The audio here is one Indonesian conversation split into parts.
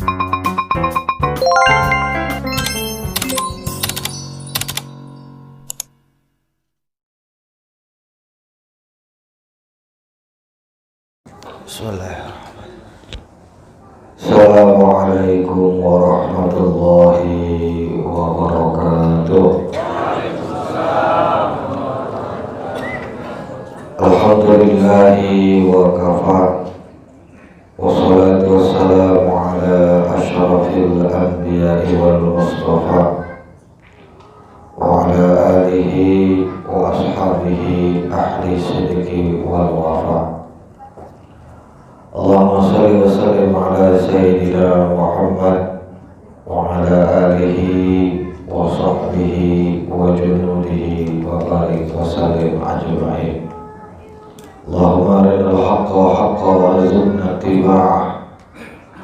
Bismillahirrahmanirrahim. Assalamualaikum warahmatullahi wabarakatuh. Alhamdulillahi wa kafa. Wassalatu wassalamu ala asyrafil anbiya'i wal mustafa wa ala alihi wa ashabihi ahli sidqi wal wafa. Allahumma shalli wa sallim ala sayyidina Muhammad wa ala alihi wa sahbihi wa junudihi wa barik wa sallim ajma'in. Allahumma arinal haqqa haqqa warzuqna ittiba'ah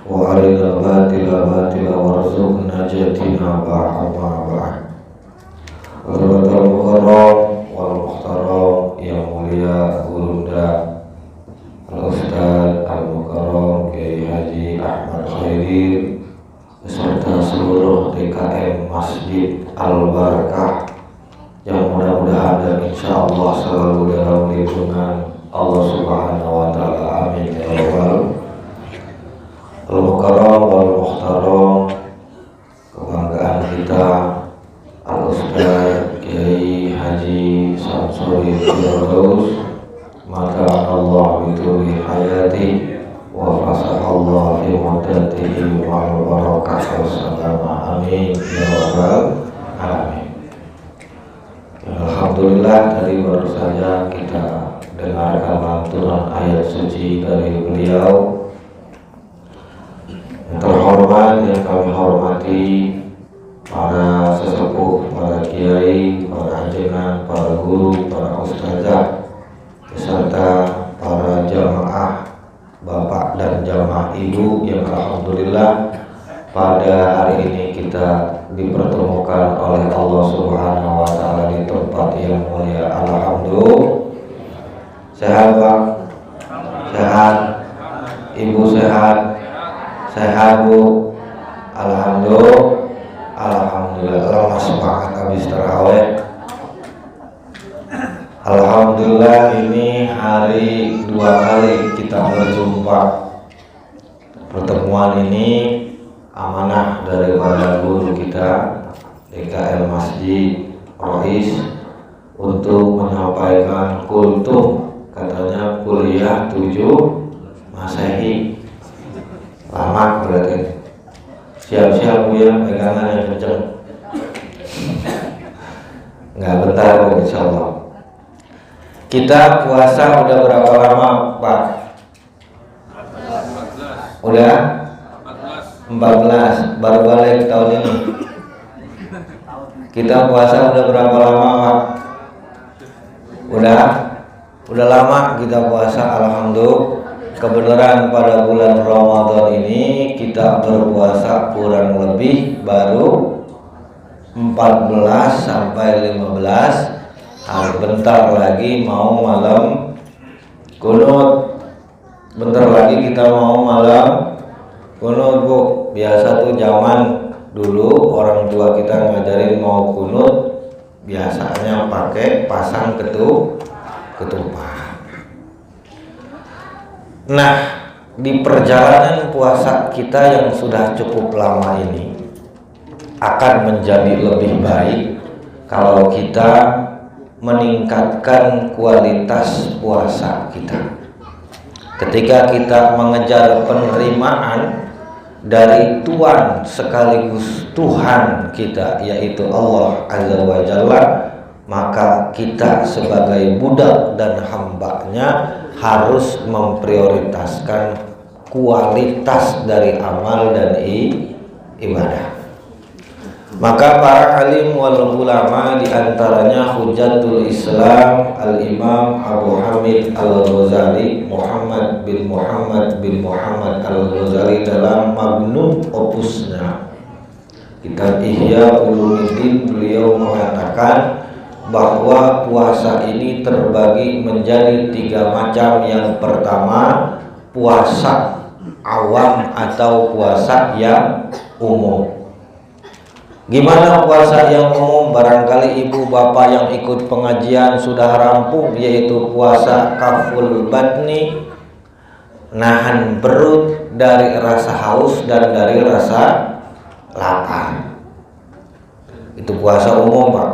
wa arinal batila batila warzuqna ijtinabah ma ba'd. Hurmatul mukarram wal muhtaram yang mulia Gurunda Al-Ustaz Al-Mukarram Kiai Haji Ahmad Khairi beserta seluruh DKM Masjid Al-Barakah yang mudah-mudahan dan insya Allah selalu dalam lindungan Allah Subhanahu wa Ta'ala, amin ya rabbal. Al-Mukarram wal Muhtaram, kebanggaan kita Al-Ustaz Kiai Haji Samsuri Firdaus, maka Allah bituli hayati wa fasahallah fi muddatihi wa barakah wassalama, amin ya rabbal alamin. Alhamdulillah, tadi baru saja kita dengarkan lantunan ayat suci dari beliau yang terhormat, yang kami hormati, para sesepuh, para kiai, para ajengan, para guru, para ustazah beserta para jamaah bapak dan jamaah ibu yang alhamdulillah pada hari ini kita dipertemukan oleh Allah Subhanahu wa Ta'ala di tempat yang mulia. Alhamdulillah. Sehat Pak? Sehat? Ibu sehat? Sehat Bu? Alhamdulillah. Alhamdulillah. Lama semangat habis tarawih. Alhamdulillah, ini hari dua kali kita berjumpa. Pertemuan ini amanah daripada guru kita DKM Masjid Rois untuk menyampaikan kultum, katanya kuliah 7 Masehi. Lama berarti. Siap-siap Bu ya, pegangan yang kenceng. Nggak bentar Bu, insya Allah. Kita puasa udah berapa lama Pak? 14. Udah? 14. Baru balik tahun ini. Kita puasa udah berapa lama Pak? Udah lama kita puasa, alhamdulillah. Kebenaran pada bulan Ramadan ini kita berpuasa kurang lebih baru 14 sampai 15. Bentar lagi mau malam kunut. Bentar lagi kita mau malam kunut Bu. Biasa tuh zaman dulu orang tua kita ngajarin mau kunut, biasanya pakai pasang ketupat. Nah, di perjalanan puasa kita yang sudah cukup lama ini akan menjadi lebih baik kalau kita meningkatkan kualitas puasa kita. Ketika kita mengejar penerimaan dari Tuhan sekaligus Tuhan kita, yaitu Allah Azza wa Jalla, maka kita sebagai budak dan hambanya harus memprioritaskan kualitas dari amal dan ibadah. Maka para alim wal ulama, diantaranya Hujatul Islam Al-Imam Abu Hamid Al-Ghazali, Muhammad bin Muhammad Al-Ghazali, dalam Magnum Opusnya kitab Ihya Ulumuddin, beliau mengatakan bahwa puasa ini terbagi menjadi 3 macam. Yang pertama, puasa awam atau puasa yang umum. Gimana puasa yang umum? Barangkali ibu bapak yang ikut pengajian sudah rampung, yaitu puasa kaful batni, nahan perut dari rasa haus dan dari rasa lapar. Itu puasa umum, Pak.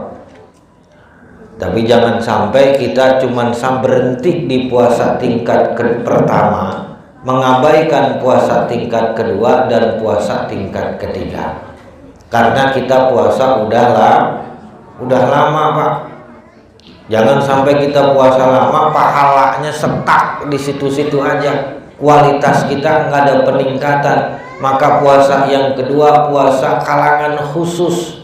Tapi jangan sampai kita cuma berhenti di puasa tingkat pertama, mengabaikan puasa tingkat kedua dan puasa tingkat ketiga. Karena kita puasa udah lama, Pak. Jangan sampai kita puasa lama pahalanya setak di situ-situ aja, kualitas kita nggak ada peningkatan. Maka puasa yang kedua puasa kalangan khusus,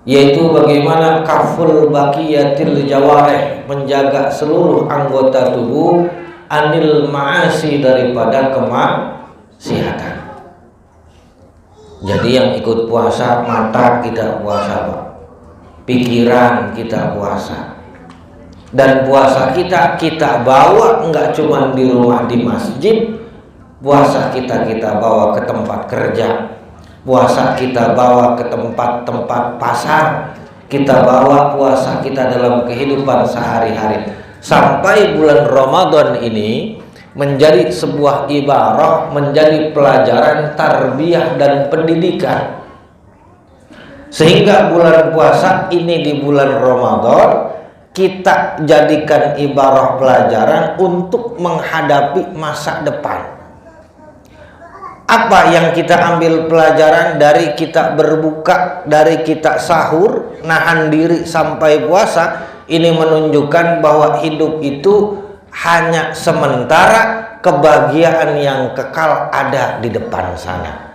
yaitu bagaimana kaful baqiyatil jawareh, menjaga seluruh anggota tubuh anil ma'asi, daripada kemaksiatan. Jadi yang ikut puasa, mata kita puasa, Pak. Pikiran kita puasa. Dan puasa kita bawa nggak cuma di rumah di masjid. Puasa kita bawa ke tempat kerja. Puasa kita bawa ke tempat-tempat pasar. Kita bawa puasa kita dalam kehidupan sehari-hari. Sampai bulan Ramadan ini menjadi sebuah ibarah, menjadi pelajaran tarbiyah dan pendidikan. Sehingga bulan puasa ini di bulan Ramadan kita jadikan ibarah pelajaran untuk menghadapi masa depan. Apa yang kita ambil pelajaran dari kita berbuka, dari kita sahur, nahan diri sampai puasa? Ini menunjukkan bahwa hidup itu hanya sementara, kebahagiaan yang kekal ada di depan sana.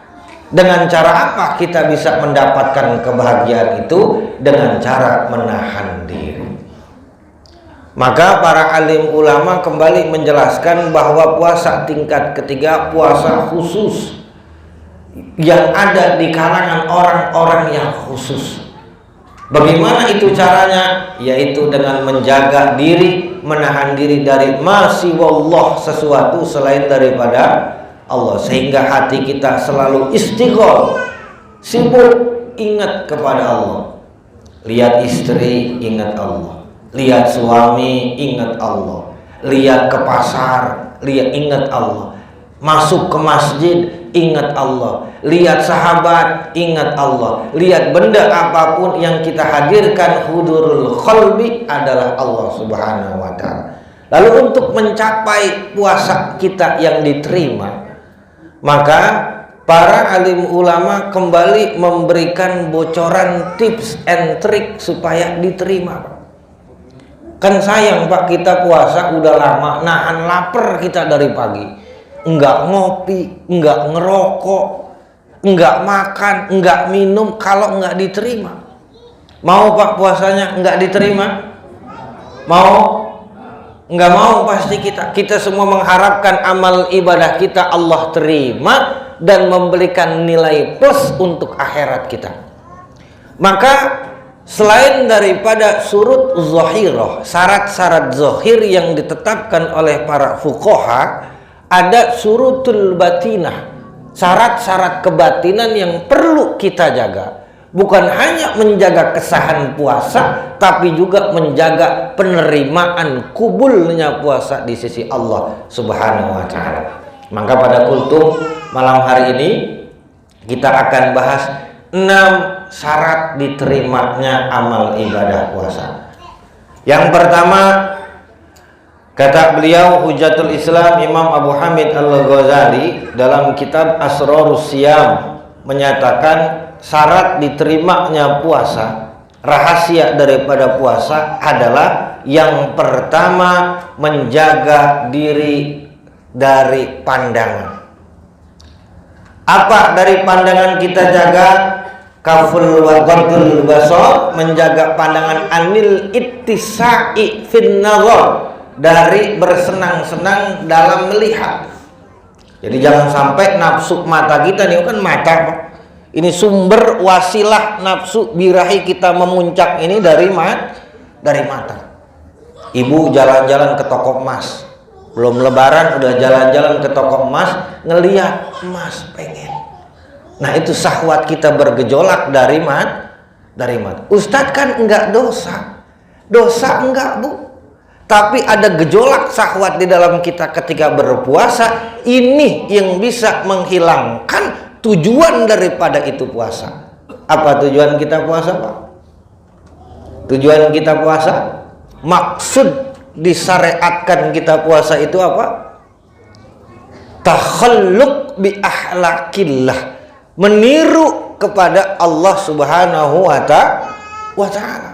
Dengan cara apa kita bisa mendapatkan kebahagiaan itu? Dengan cara menahan diri. Maka para alim ulama kembali menjelaskan bahwa puasa tingkat ketiga puasa khusus yang ada di kalangan orang-orang yang khusus. Bagaimana itu caranya? Yaitu dengan menjaga diri, menahan diri dari masiwallah, sesuatu selain daripada Allah, sehingga hati kita selalu istighol, sibuk ingat kepada Allah. Lihat istri, ingat Allah. Lihat suami, ingat Allah. Lihat ke pasar, ingat Allah. Masuk ke masjid, ingat Allah. Lihat sahabat, ingat Allah. Lihat benda apapun yang kita hadirkan, hudurul qalbi adalah Allah Subhanahu wa ta'ala. Lalu untuk mencapai puasa kita yang diterima, maka para alim ulama kembali memberikan bocoran tips and trik supaya diterima. Kan sayang, Pak, kita puasa udah lama, nahan lapar kita dari pagi. Enggak ngopi, enggak ngerokok, enggak makan, enggak minum, kalau enggak diterima. Mau, Pak, puasanya enggak diterima? Mau? Enggak mau pasti kita. Kita semua mengharapkan amal ibadah kita Allah terima dan memberikan nilai plus untuk akhirat kita. Maka selain daripada surut zahirah, syarat-syarat zahir yang ditetapkan oleh para fuqaha, ada surutul batinah, syarat-syarat kebatinan yang perlu kita jaga. Bukan hanya menjaga kesahan puasa, tapi juga menjaga penerimaan kubulnya puasa di sisi Allah Subhanahu wa ta'ala. Maka pada kultum malam hari ini kita akan bahas 6 syarat diterimanya amal ibadah puasa. Yang pertama, kata beliau Hujatul Islam Imam Abu Hamid Al-Ghazali dalam kitab Asrarus Siyam menyatakan syarat diterimanya puasa, rahasia daripada puasa adalah yang pertama menjaga diri dari pandangan. Apa dari pandangan kita jaga? Kaful wa ghadul basar, menjaga pandangan, anil ittisa'i fin nazar, dari bersenang-senang dalam melihat. Jadi jangan sampai nafsu mata kita, nih kan mata, Pak, ini sumber wasilah nafsu birahi kita memuncak ini dari mata. Ibu jalan-jalan ke toko emas, Belum lebaran udah jalan-jalan ke toko emas, ngeliat emas pengen. Nah itu syahwat kita bergejolak dari mana? Ustadz kan enggak dosa enggak Bu, tapi ada gejolak syahwat di dalam kita ketika berpuasa. Ini yang bisa menghilangkan tujuan daripada itu puasa. Apa tujuan kita puasa Pak? Tujuan kita puasa, maksud disyariatkan kita puasa itu apa? Takhalluq bi ahlakillah, meniru kepada Allah Subhanahu wa ta'ala.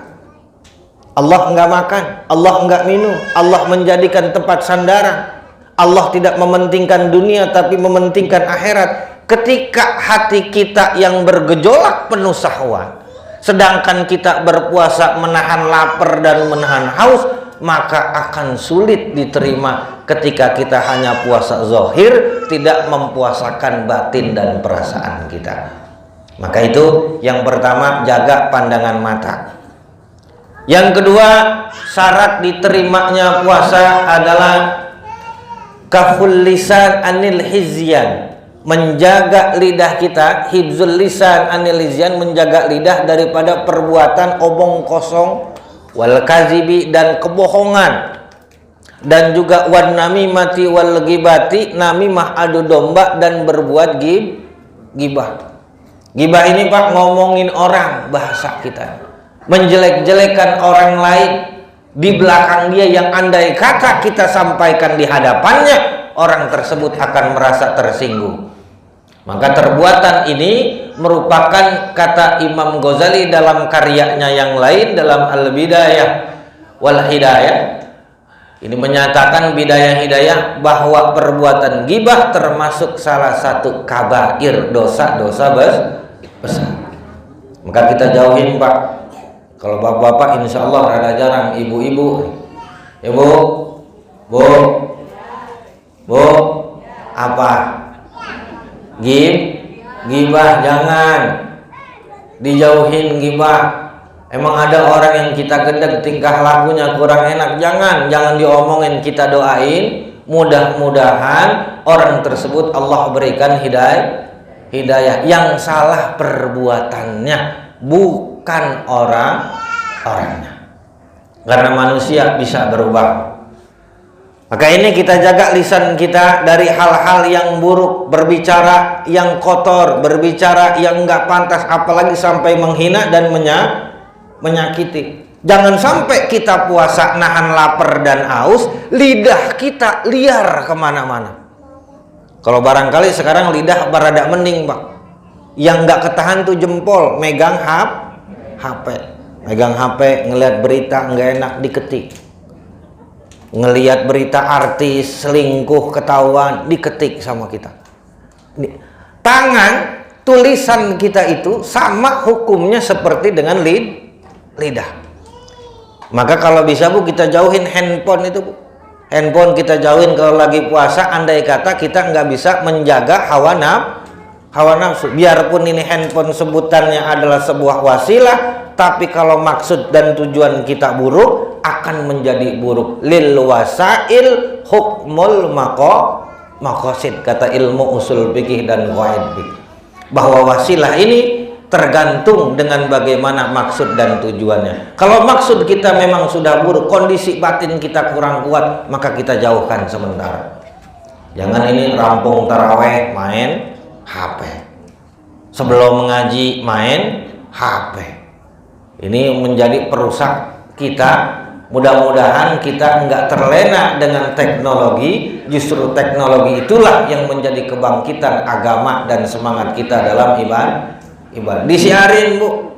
Allah enggak makan, Allah enggak minum, Allah menjadikan tempat sandaran. Allah tidak mementingkan dunia tapi mementingkan akhirat. Ketika hati kita yang bergejolak penuh syahwat, sedangkan kita berpuasa menahan lapar dan menahan haus, maka akan sulit diterima ketika kita hanya puasa zahir, tidak mempuasakan batin dan perasaan kita. Maka itu yang pertama, jaga pandangan mata. Yang kedua, syarat diterimanya puasa adalah kaful lisan anil hizyan, menjaga lidah kita, hibzul lisan anil hizyan, menjaga lidah daripada perbuatan omong kosong, wal kazibi dan kebohongan, dan juga wan namimati wal ghibati, namimah adu domba dan berbuat gibah. Gibah ini Pak, ngomongin orang, bahasa kita menjelek-jelekan orang lain di belakang dia, yang andai kata kita sampaikan di hadapannya, orang tersebut akan merasa tersinggung. Maka perbuatan ini merupakan, kata Imam Ghazali dalam karyanya yang lain, dalam Al-Bidayah wal Hidayah, ini menyatakan Bidayah-Hidayah bahwa perbuatan ghibah termasuk salah satu kabair, dosa-dosa besar. Maka kita jauhin Pak. Kalau bapak-bapak insya Allah rada jarang, ibu-ibu, bu, apa? Gibah jangan, dijauhin gibah. Emang ada orang yang kita gedeg tingkah lakunya kurang enak, jangan diomongin, kita doain mudah-mudahan orang tersebut Allah berikan hidayah. Yang salah perbuatannya, bukan orangnya, karena manusia bisa berubah. Maka ini kita jaga lisan kita dari hal-hal yang buruk, berbicara yang kotor, berbicara yang enggak pantas, apalagi sampai menghina dan menyakiti. Jangan sampai kita puasa nahan lapar dan haus, lidah kita liar kemana-mana. Kalau barangkali sekarang lidah barada mending Pak, yang enggak ketahan tuh jempol, megang HP, ngelihat berita enggak enak diketik. Ngelihat berita artis selingkuh ketahuan diketik sama kita. Tangan, tulisan kita itu sama hukumnya seperti dengan lidah. Maka kalau bisa Bu, kita jauhin handphone itu Bu. Handphone kita jauhin kalau lagi puasa. Andai kata kita nggak bisa menjaga hawa nafsu, biarpun ini handphone sebutannya adalah sebuah wasilah, tapi kalau maksud dan tujuan kita buruk, akan menjadi buruk. Lil wasail hukmul maqasid, kata ilmu usul fikih dan qawaid fikih, bahwa wasilah ini tergantung dengan bagaimana maksud dan tujuannya. Kalau maksud kita memang sudah buruk, kondisi batin kita kurang kuat, maka kita jauhkan sementara. Jangan ini rampung taraweh main HP, sebelum mengaji main HP. Ini menjadi perusak kita. Mudah-mudahan kita enggak terlena dengan teknologi. Justru teknologi itulah yang menjadi kebangkitan agama dan semangat kita dalam ibadah. Disiarin Bu.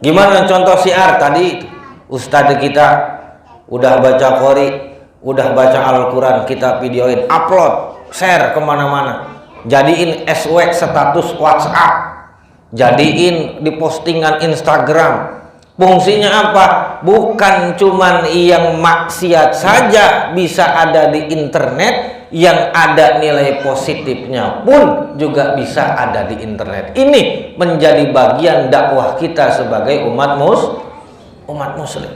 Gimana contoh siar tadi? Ustadz kita udah baca Qori, udah baca Al-Quran, kita videoin, upload, share kemana-mana. Jadiin SW, status WhatsApp, jadiin di postingan Instagram. Fungsinya apa? Bukan cuman yang maksiat saja bisa ada di internet, yang ada nilai positifnya pun juga bisa ada di internet. Ini menjadi bagian dakwah kita sebagai umat muslim.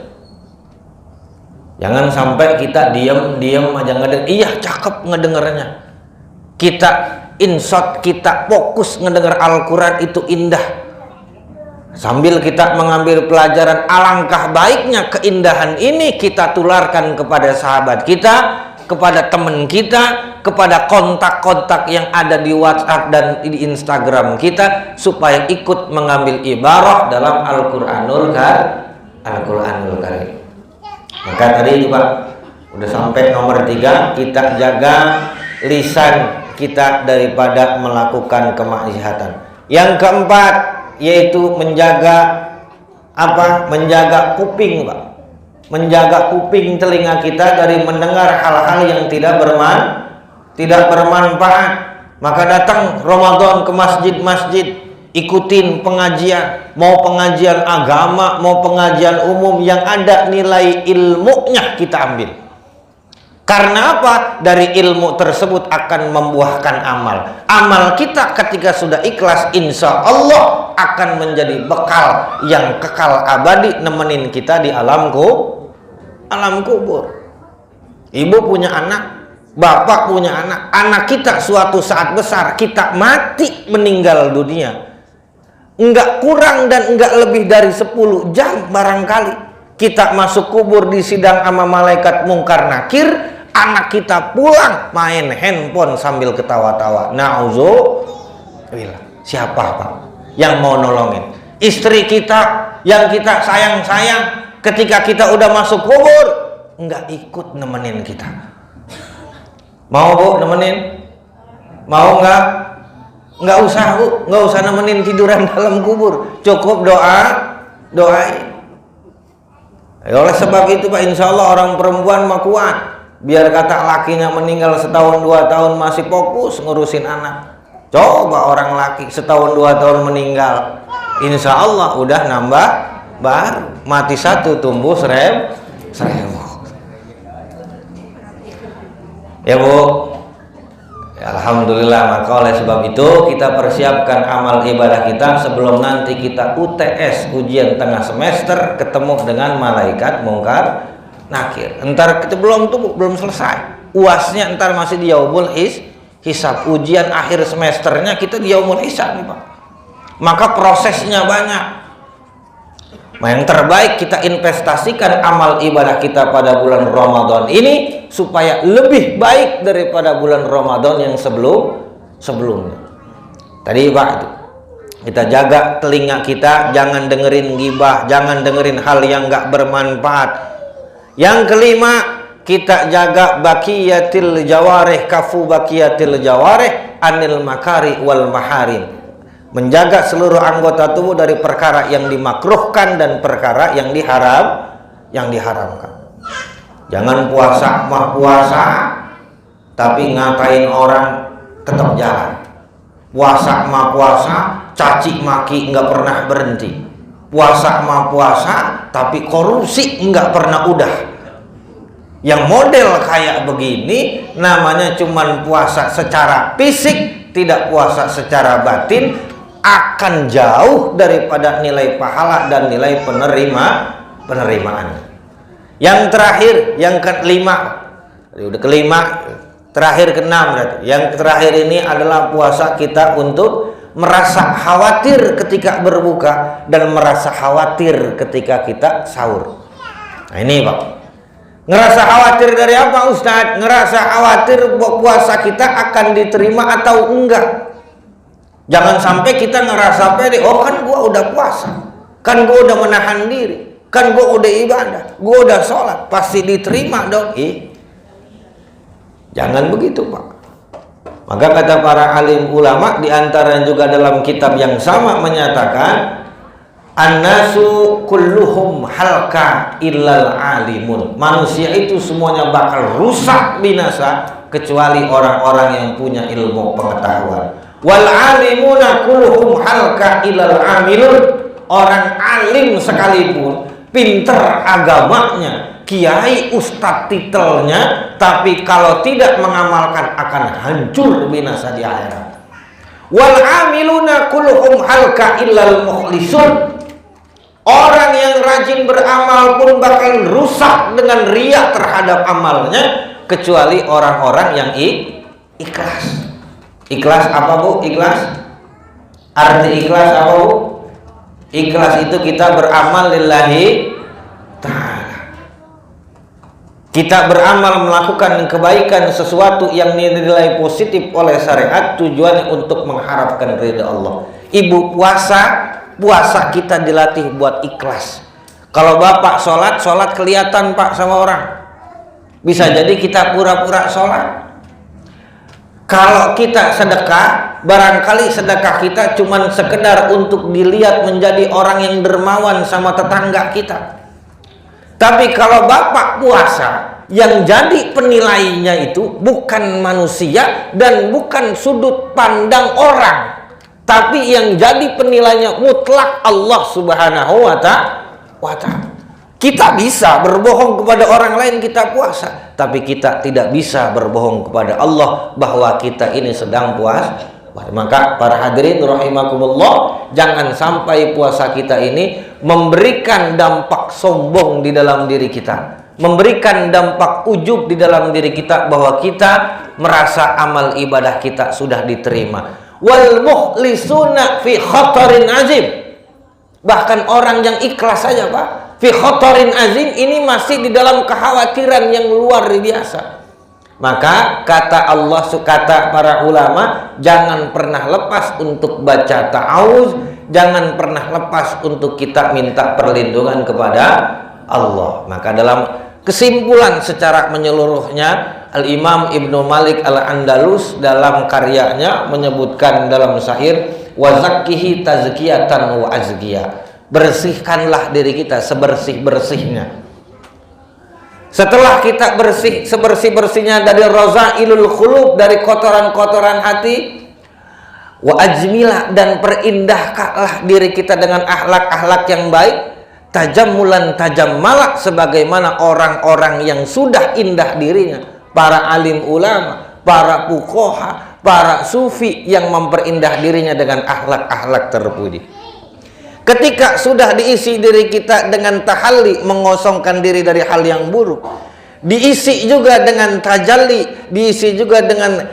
Jangan sampai kita diam aja ngedenger. Iya cakep ngedengernya. Kita insert, kita fokus ngedenger Al-Quran itu indah. Sambil kita mengambil pelajaran, alangkah baiknya keindahan ini kita tularkan kepada sahabat kita, kepada teman kita, kepada kontak-kontak yang ada di WhatsApp dan di Instagram kita, supaya ikut mengambil ibarah dalam Al-Quranul Karim. Maka tadi itu Pak, udah sampai nomor 3, kita jaga lisan kita daripada melakukan kemaksiatan. Yang keempat yaitu menjaga apa? Menjaga kuping Pak. Menjaga kuping telinga kita dari mendengar hal-hal yang tidak bermanfaat. Maka datang Ramadan ke masjid-masjid, ikutin pengajian, mau pengajian agama, mau pengajian umum yang ada nilai ilmunya kita ambil. Karena apa? Dari ilmu tersebut akan membuahkan amal. Amal kita ketika sudah ikhlas, insya Allah akan menjadi bekal yang kekal abadi, nemenin kita di alam kubur. Ibu punya anak, bapak punya anak, anak kita suatu saat besar, kita mati meninggal dunia, enggak kurang dan enggak lebih dari 10 jam barangkali kita masuk kubur di sidang sama malaikat mungkar nakir. Anak kita pulang main handphone sambil ketawa-tawa. Na'udzubillah. Siapa Pak yang mau nolongin? Istri kita yang kita sayang-sayang, ketika kita udah masuk kubur enggak ikut nemenin kita. Mau Bu nemenin? Mau enggak? Enggak usah Bu, enggak usah nemenin tiduran dalam kubur. Cukup doain. Oleh sebab itu Pak, insya Allah orang perempuan mah kuat. Biar kata lakinya meninggal setahun 2 tahun masih fokus ngurusin anak. Coba orang laki setahun 2 tahun meninggal, insya Allah udah nambah baru. Mati 1 tumbuh 1000. Ya Bu, alhamdulillah. Maka oleh sebab itu kita persiapkan amal ibadah kita sebelum nanti kita UTS, ujian tengah semester, ketemu dengan malaikat mungkar nakir. Entar kita belum selesai UASnya, entar masih di yaumul hisab. Ujian akhir semesternya kita di yaumul hisab nih Pak. Maka prosesnya banyak. Yang terbaik kita investasikan amal ibadah kita pada bulan Ramadan ini supaya lebih baik daripada bulan Ramadan yang sebelumnya. Tadi Pak, itu kita jaga telinga kita, jangan dengerin gibah, jangan dengerin hal yang nggak bermanfaat. Yang kelima, kita jaga baqiyatil jawarih, kafu baqiyatil jawarih anil makari wal maharim. Menjaga seluruh anggota tubuh dari perkara yang dimakruhkan dan perkara yang diharamkan. Jangan puasa mah puasa, tapi ngatain orang tetap jalan. Puasa mah puasa, caci maki nggak pernah berhenti. Puasa mah puasa, tapi korupsi nggak pernah udah. Yang model kayak begini namanya cuman puasa secara fisik, tidak puasa secara batin, akan jauh daripada nilai pahala dan nilai penerimaan. Yang terakhir, yang kelima, udah kelima, terakhir keenam berarti. Yang terakhir ini adalah puasa kita untuk merasa khawatir ketika berbuka dan merasa khawatir ketika kita sahur. Nah ini Pak, ngerasa khawatir dari apa Ustadz? Ngerasa khawatir puasa kita akan diterima atau enggak. Jangan sampai kita ngerasa pede, oh kan gua udah puasa, kan gua udah menahan diri, kan gua udah ibadah, gua udah sholat, pasti diterima dong. Jangan begitu Pak. Maka kata para alim ulama, diantara juga dalam kitab yang sama menyatakan, annasu kulluhum halka illal alimun. Manusia itu semuanya bakal rusak binasa kecuali orang-orang yang punya ilmu pengetahuan. Wal alimuna kulluhum halka illal amilun. Orang alim sekalipun, pinter agamanya, kiai, ustadz titelnya, tapi kalau tidak mengamalkan akan hancur binasa di akhirat. Wal amiluna kulluhum halka illal mukhlisun. Orang yang rajin beramal pun bakal rusak dengan riya terhadap amalnya, kecuali orang-orang yang ikhlas. Ikhlas apa Bu? Ikhlas? Arti ikhlas apa Bu? Ikhlas itu kita beramal lillahi ta'ala. Kita beramal melakukan kebaikan, sesuatu yang dinilai positif oleh syariat, tujuannya untuk mengharapkan ridha Allah. Ibu puasa kita dilatih buat ikhlas. Kalau bapak sholat kelihatan Pak sama orang, bisa jadi kita pura-pura sholat. Kalau kita sedekah, barangkali sedekah kita cuman sekedar untuk dilihat menjadi orang yang dermawan sama tetangga kita. Tapi kalau bapak puasa, yang jadi penilainya itu bukan manusia dan bukan sudut pandang orang, tapi yang jadi penilainya mutlak Allah Subhanahu wa ta'ala. Kita bisa berbohong kepada orang lain kita puasa, tapi kita tidak bisa berbohong kepada Allah bahwa kita ini sedang puasa. Maka para hadirin rahimakumullah, jangan sampai puasa kita ini memberikan dampak sombong di dalam diri kita, memberikan dampak ujub di dalam diri kita bahwa kita merasa amal ibadah kita sudah diterima. Wal mukhlisuna fi khatarin azim. Bahkan orang yang ikhlas saja Pak, fi khatarin azim, ini masih di dalam kekhawatiran yang luar biasa. Maka kata Allah, kata para ulama, jangan pernah lepas untuk baca ta'awuz, jangan pernah lepas untuk kita minta perlindungan kepada Allah. Maka dalam kesimpulan secara menyeluruhnya, Al-Imam Ibnu Malik Al-Andalus dalam karyanya menyebutkan dalam syair, wa zakkihi tazkiyatan wa azkiyah. Bersihkanlah diri kita sebersih-bersihnya. Setelah kita bersih sebersih-bersihnya dari razailul qulub, dari kotoran-kotoran hati, wa ajmilah, dan perindahkanlah diri kita dengan akhlak-akhlak yang baik, tajammulan tajammalak, sebagaimana orang-orang yang sudah indah dirinya, para alim ulama, para fuqaha, para sufi yang memperindah dirinya dengan akhlak-akhlak terpuji. Ketika sudah diisi diri kita dengan tahalli, mengosongkan diri dari hal yang buruk, diisi juga dengan tajalli, diisi juga dengan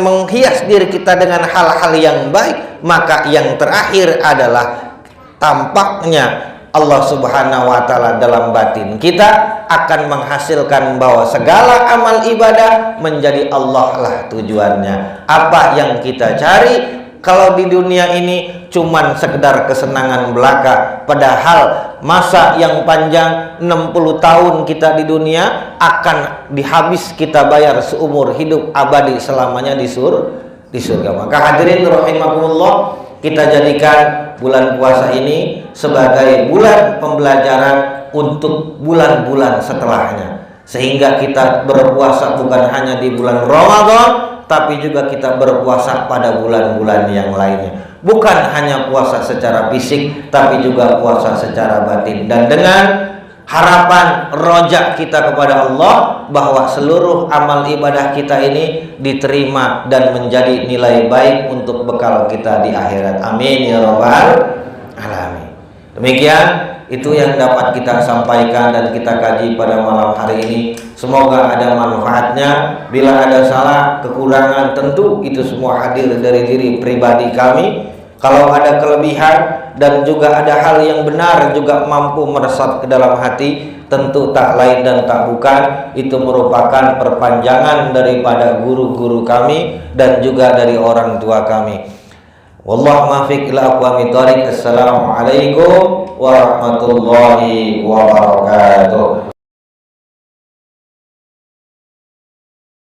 menghias diri kita dengan hal-hal yang baik, maka yang terakhir adalah tampaknya Allah Subhanahu wa ta'ala dalam batin kita akan menghasilkan bahwa segala amal ibadah menjadi Allah lah tujuannya. Apa yang kita cari kalau di dunia ini cuman sekedar kesenangan belaka, padahal masa yang panjang 60 tahun kita di dunia akan dihabis kita bayar seumur hidup abadi selamanya di surga. Maka hadirin rahimakumullah, kita jadikan bulan puasa ini sebagai bulan pembelajaran untuk bulan-bulan setelahnya, sehingga kita berpuasa bukan hanya di bulan Ramadan, tapi juga kita berpuasa pada bulan-bulan yang lainnya. Bukan hanya puasa secara fisik, tapi juga puasa secara batin. Dan dengan harapan rojak kita kepada Allah bahwa seluruh amal ibadah kita ini diterima dan menjadi nilai baik untuk bekal kita di akhirat. Amin ya rabbal alamin. Demikian itu yang dapat kita sampaikan dan kita kaji pada malam hari ini. Semoga ada manfaatnya. Bila ada salah, kekurangan, tentu itu semua hadir dari diri pribadi kami. Kalau ada kelebihan dan juga ada hal yang benar juga mampu meresap ke dalam hati, tentu tak lain dan tak bukan itu merupakan perpanjangan daripada guru-guru kami dan juga dari orang tua kami. Wallahu muwaffiq ila aqwamit thoriq. Assalamualaikum warahmatullahi wabarakatuh.